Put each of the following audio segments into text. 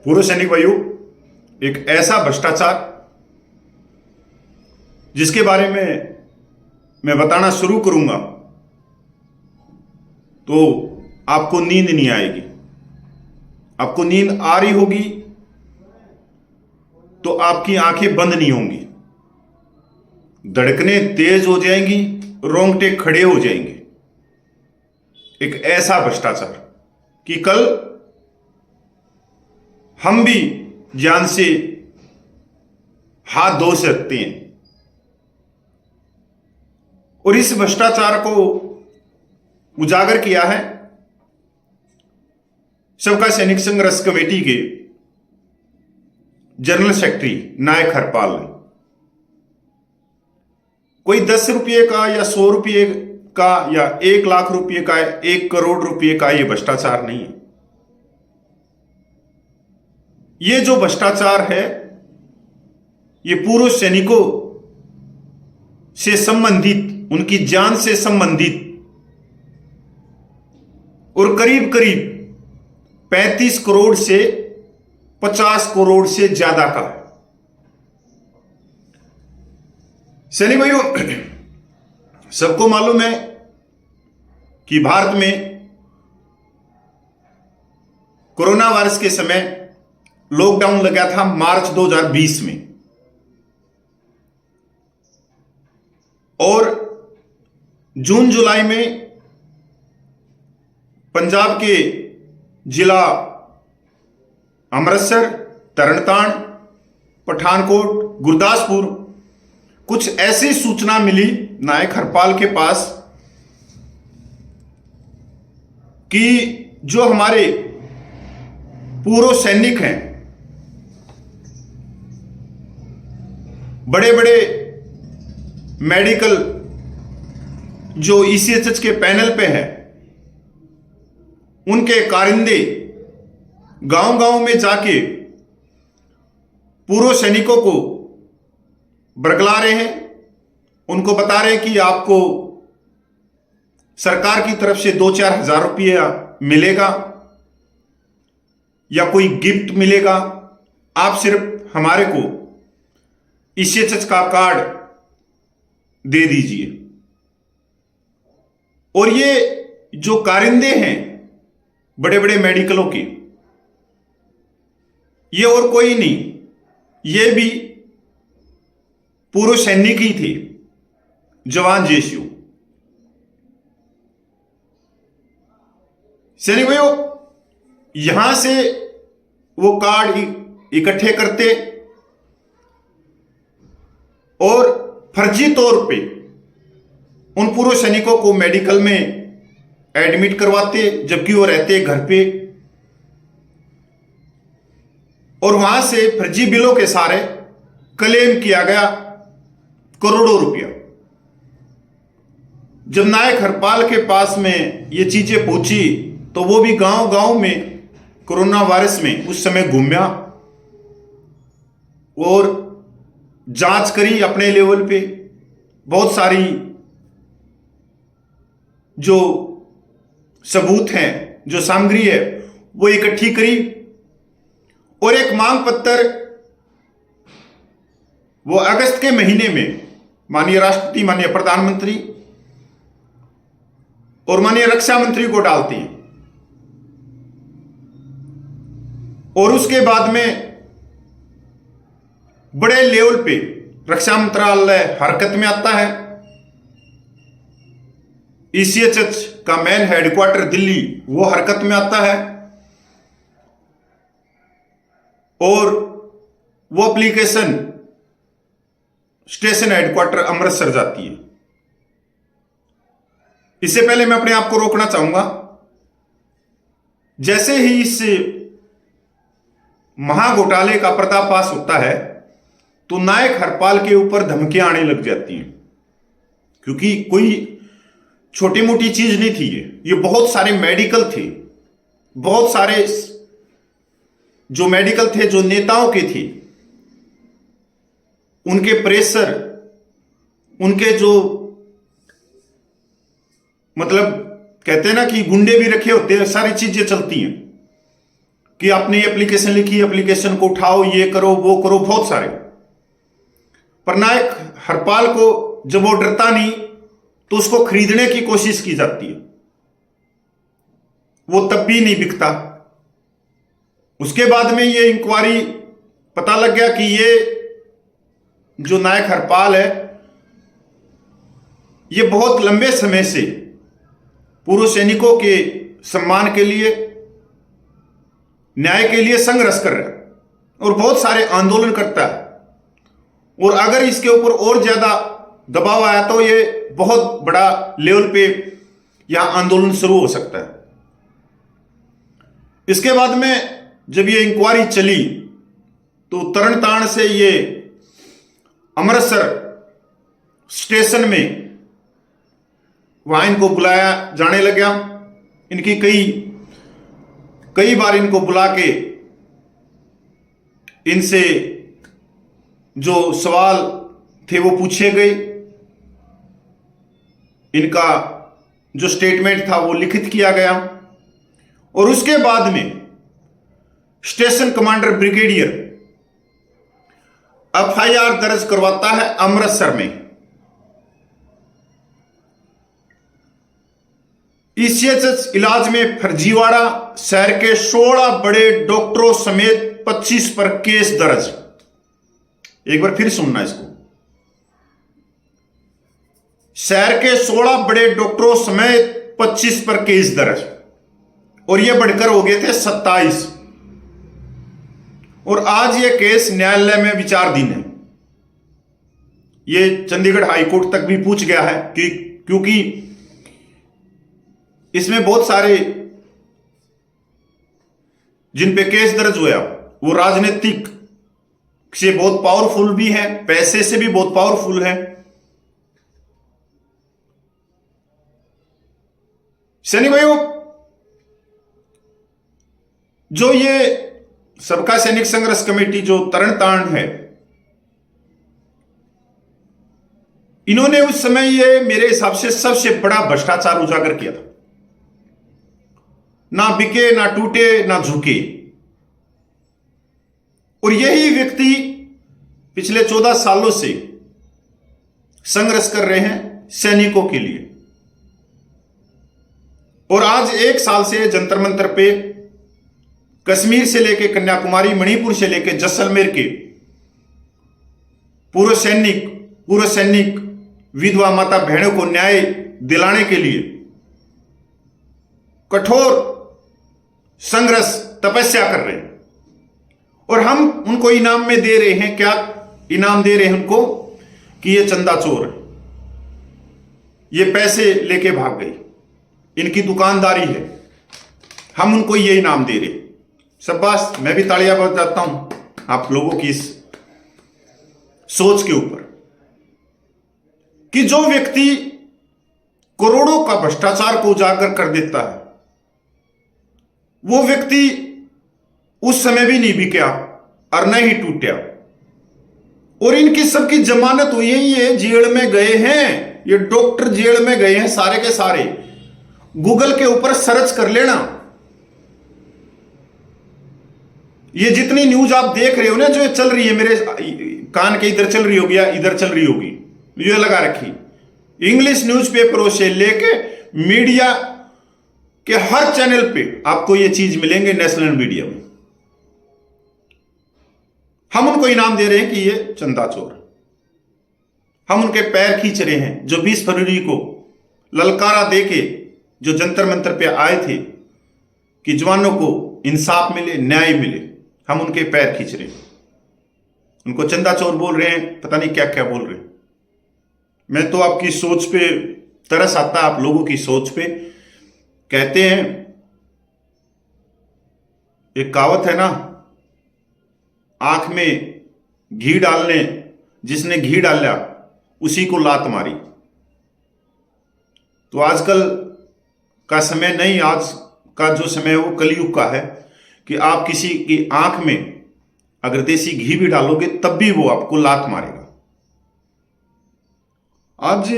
पूर्व सैनिक भाइयों, एक ऐसा भ्रष्टाचार जिसके बारे में मैं बताना शुरू करूंगा तो आपको नींद नहीं आएगी। आपको नींद आ रही होगी तो आपकी आंखें बंद नहीं होंगी, धड़कनें तेज हो जाएंगी, रोंगटे खड़े हो जाएंगे। एक ऐसा भ्रष्टाचार कि कल हम भी जान से हाथ धो सकते हैं। और इस भ्रष्टाचार को उजागर किया है सबका सैनिक संघर्ष कमेटी के जनरल सेक्रेटरी नायक हरपाल ने। कोई 10 रुपये का या 100 रुपये का या 1 लाख रुपये का, 1 करोड़ रुपये का यह भ्रष्टाचार नहीं है। ये जो भ्रष्टाचार है ये पूर्व सैनिकों से संबंधित, उनकी जान से संबंधित और करीब करीब 35 करोड़ से 50 करोड़ से ज्यादा का है। सैनिक भाइयों, सबको मालूम है कि भारत में कोरोना वायरस के समय लॉकडाउन लगा था मार्च 2020 में, और जून जुलाई में पंजाब के जिला अमृतसर, तरनतारण, पठानकोट, गुरदासपुर कुछ ऐसी सूचना मिली नायक हरपाल के पास कि जो हमारे पूर्व सैनिक हैं, बड़े बड़े मेडिकल जो ईसीएचएच के पैनल पे हैं, उनके कारिंदे गांव गांव में जाके पूर्व सैनिकों को बरगला रहे हैं। उनको बता रहे हैं कि आपको सरकार की तरफ से 2-4 हजार रुपया मिलेगा या कोई गिफ्ट मिलेगा, आप सिर्फ हमारे को ईसीएचएच का कार्ड दे दीजिए। और ये जो कारिंदे हैं बड़े बड़े मेडिकलों के, ये और कोई नहीं, ये भी पूर्व सैनिक ही थे, जवान जेसीओ। सैनिक भाइयों, यहां से वो कार्ड इकट्ठे करते और फर्जी तौर पे उन पूर्व सैनिकों को मेडिकल में एडमिट करवाते, जबकि वो रहते घर पे, और वहां से फर्जी बिलों के सारे क्लेम किया गया करोड़ों रुपया। जब नायक हरपाल के पास में ये चीजें पहुंची तो वो भी गांव गांव में कोरोना वायरस में उस समय घूमया और जांच करी अपने लेवल पे। बहुत सारी जो सबूत हैं, जो सामग्री है, वो इकट्ठी करी और एक मांग पत्र वो अगस्त के महीने में माननीय राष्ट्रपति, माननीय प्रधानमंत्री और माननीय रक्षा मंत्री को डालती हैं। और उसके बाद में बड़े लेवल पे रक्षा मंत्रालय हरकत में आता है। ईसीएचएच का मेन हेडक्वार्टर दिल्ली वो हरकत में आता है और वो एप्लीकेशन स्टेशन हेडक्वार्टर अमृतसर जाती है। इससे पहले मैं अपने आप को रोकना चाहूंगा, जैसे ही इस महाघोटाले का पर्दाफाश होता है तो नायक हरपाल के ऊपर धमकियां आने लग जाती हैं, क्योंकि कोई छोटी मोटी चीज नहीं थी। ये बहुत सारे मेडिकल थे, बहुत सारे जो मेडिकल थे, जो नेताओं के थे, उनके प्रेशर, उनके जो मतलब कहते हैं ना कि गुंडे भी रखे होते हैं, सारी चीजें चलती हैं। कि आपने ये एप्लीकेशन लिखी, एप्लीकेशन को उठाओ, ये करो, वो करो, बहुत सारे। पर नायक हरपाल को जब वो डरता नहीं तो उसको खरीदने की कोशिश की जाती है, वो तब भी नहीं बिकता। उसके बाद में ये इंक्वायरी पता लग गया कि ये जो नायक हरपाल है ये बहुत लंबे समय से पूर्व सैनिकों के सम्मान के लिए, न्याय के लिए संघर्ष कर रहा है और बहुत सारे आंदोलन करता है। और अगर इसके ऊपर और ज्यादा दबाव आया तो ये बहुत बड़ा लेवल पे यहां आंदोलन शुरू हो सकता है। इसके बाद में जब ये इंक्वायरी चली तो तरण तारण से ये अमृतसर स्टेशन में वहां इनको बुलाया जाने लगा। इनकी कई बार इनको बुला के इनसे जो सवाल थे वो पूछे गए। इनका जो स्टेटमेंट था वो लिखित किया गया और उसके बाद में स्टेशन कमांडर ब्रिगेडियर एफआईआर दर्ज करवाता है अमृतसर में। ईसीएचएस इलाज में फर्जीवाड़ा, शहर के 16 बड़े डॉक्टरों समेत 25 पर केस दर्ज। एक बार फिर सुनना इसको। शहर के 16 बड़े डॉक्टरों समेत 25 पर केस दर्ज और यह बढ़कर हो गए थे 27। और आज यह केस न्यायालय में विचाराधीन है। यह चंडीगढ़ हाईकोर्ट तक भी पूछ गया है कि क्योंकि इसमें बहुत सारे जिन पे केस दर्ज हुआ वो राजनीतिक से बहुत पावरफुल भी है, पैसे से भी बहुत पावरफुल है। सैनिक भाइयों, जो ये सबका सैनिक संघर्ष कमेटी जो तरण तारण है, इन्होंने उस समय ये मेरे हिसाब से सबसे बड़ा भ्रष्टाचार उजागर किया था। ना बिके, ना टूटे, ना झुके। और यही व्यक्ति पिछले 14 सालों से संघर्ष कर रहे हैं सैनिकों के लिए। और आज 1 साल से जंतर मंतर पे कश्मीर से लेके कन्याकुमारी, मणिपुर से लेके जैसलमेर के पूर्व सैनिक विधवा माता बहनों को न्याय दिलाने के लिए कठोर संघर्ष तपस्या कर रहे हैं। और हम उनको इनाम में दे रहे हैं, क्या इनाम दे रहे हैं उनको कि ये चंदा चोर है, ये पैसे लेके भाग गई, इनकी दुकानदारी है, हम उनको ये इनाम दे रहे हैं। शाबाश, मैं भी तालियां बजाता हूं आप लोगों की इस सोच के ऊपर कि जो व्यक्ति करोड़ों का भ्रष्टाचार को उजागर कर देता है वो व्यक्ति उस समय भी नहीं बिका और न ही टूटा। और इनकी सबकी जमानत हुई है, ये जेल में गए हैं, ये डॉक्टर जेल में गए हैं सारे के सारे। गूगल के ऊपर सर्च कर लेना, ये जितनी न्यूज आप देख रहे हो ना जो चल रही है, मेरे कान के इधर चल रही होगी या इधर चल रही होगी, ये लगा रखी, इंग्लिश न्यूज़पेपरों से लेके मीडिया के हर चैनल पे आपको ये चीज मिलेंगे नेशनल मीडिया में। हम उनको इनाम दे रहे हैं कि ये चंदा चोर, हम उनके पैर खींच रहे हैं। जो 20 फरवरी को ललकारा देके जो जंतर मंतर पे आए थे कि जवानों को इंसाफ मिले, न्याय मिले, हम उनके पैर खींच रहे हैं। उनको चंदा चोर बोल रहे हैं, पता नहीं क्या क्या बोल रहे हैं। मैं तो आपकी सोच पे तरस आता है, आप लोगों की सोच पे। कहते हैं, एक कहावत है ना, आंख में घी डालने, जिसने घी डाला उसी को लात मारी। तो आजकल का समय नहीं, आज का जो समय है वो कलयुग का है कि आप किसी की आंख में अगर देसी घी भी डालोगे तब भी वो आपको लात मारेगा। आज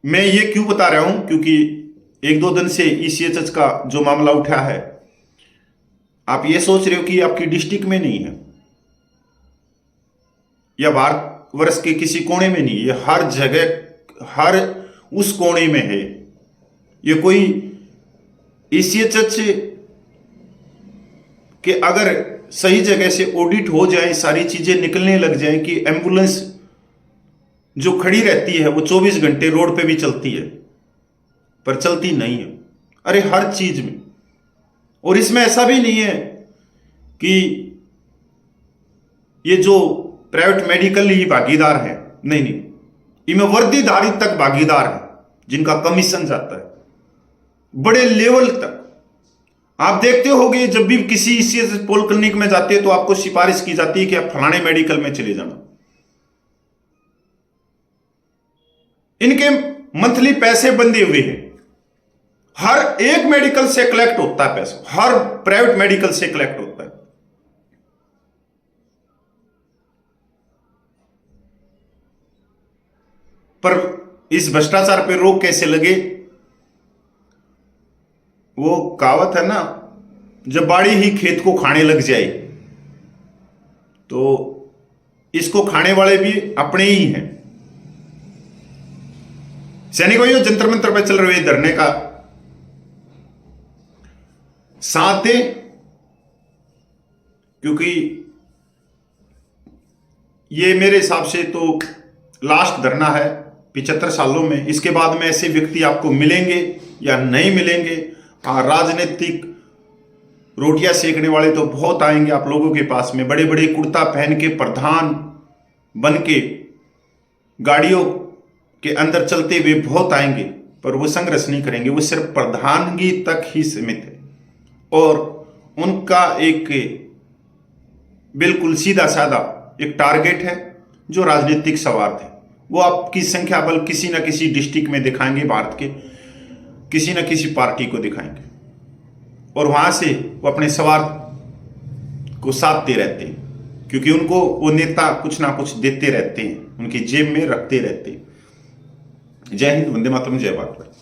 मैं ये क्यों बता रहा हूं, क्योंकि 1-2 दिन से ईसीएचएस का जो मामला उठा है, आप ये सोच रहे हो कि आपकी डिस्ट्रिक्ट में नहीं है या भारतवर्ष के किसी कोने में नहीं, ये हर जगह, हर उस कोने में है। ये कोई ECHH के अगर सही जगह से ऑडिट हो जाए, सारी चीजें निकलने लग जाए कि एम्बुलेंस जो खड़ी रहती है वो 24 घंटे रोड पे भी चलती है, पर चलती नहीं है। अरे हर चीज में। और इसमें ऐसा भी नहीं है कि ये जो प्राइवेट मेडिकल ही भागीदार है, नहीं नहीं, इनमें वर्दीधारी तक भागीदार है जिनका कमीशन जाता है बड़े लेवल तक। आप देखते होंगे जब भी किसी पॉलिक्लिनिक में जाते हैं तो आपको सिफारिश की जाती है कि आप फलाने मेडिकल में चले जाना। इनके मंथली पैसे बंधे हुए हैं, हर एक मेडिकल से कलेक्ट होता है पैसा, हर प्राइवेट मेडिकल से कलेक्ट होता है। पर इस भ्रष्टाचार पे रोक कैसे लगे? वो कहावत है ना, जब बाड़ी ही खेत को खाने लग जाए, तो इसको खाने वाले भी अपने ही हैं। सैनिक भाइयों, जंतर मंतर पर चल रहे धरने का साथ दे, क्योंकि ये मेरे हिसाब से तो लास्ट धरना है 75 सालों में। इसके बाद में ऐसे व्यक्ति आपको मिलेंगे या नहीं मिलेंगे। राजनीतिक रोटियां सेकने वाले तो बहुत आएंगे आप लोगों के पास में, बड़े बड़े कुर्ता पहन के प्रधान बन के गाड़ियों के अंदर चलते हुए बहुत आएंगे, पर वो संघर्ष नहीं करेंगे। वो सिर्फ प्रधानगी तक ही सीमित है और उनका एक बिल्कुल सीधा साधा एक टारगेट है जो राजनीतिक स्वार्थ है। वो आपकी संख्या बल किसी न किसी डिस्ट्रिक्ट में दिखाएंगे, भारत के किसी न किसी पार्टी को दिखाएंगे और वहां से वो अपने स्वार्थ को साधते रहते हैं, क्योंकि उनको वो नेता कुछ ना कुछ देते रहते हैं, उनकी जेब में रखते रहते हैं। जय हिंद, वंदे मातरम, जय भारत।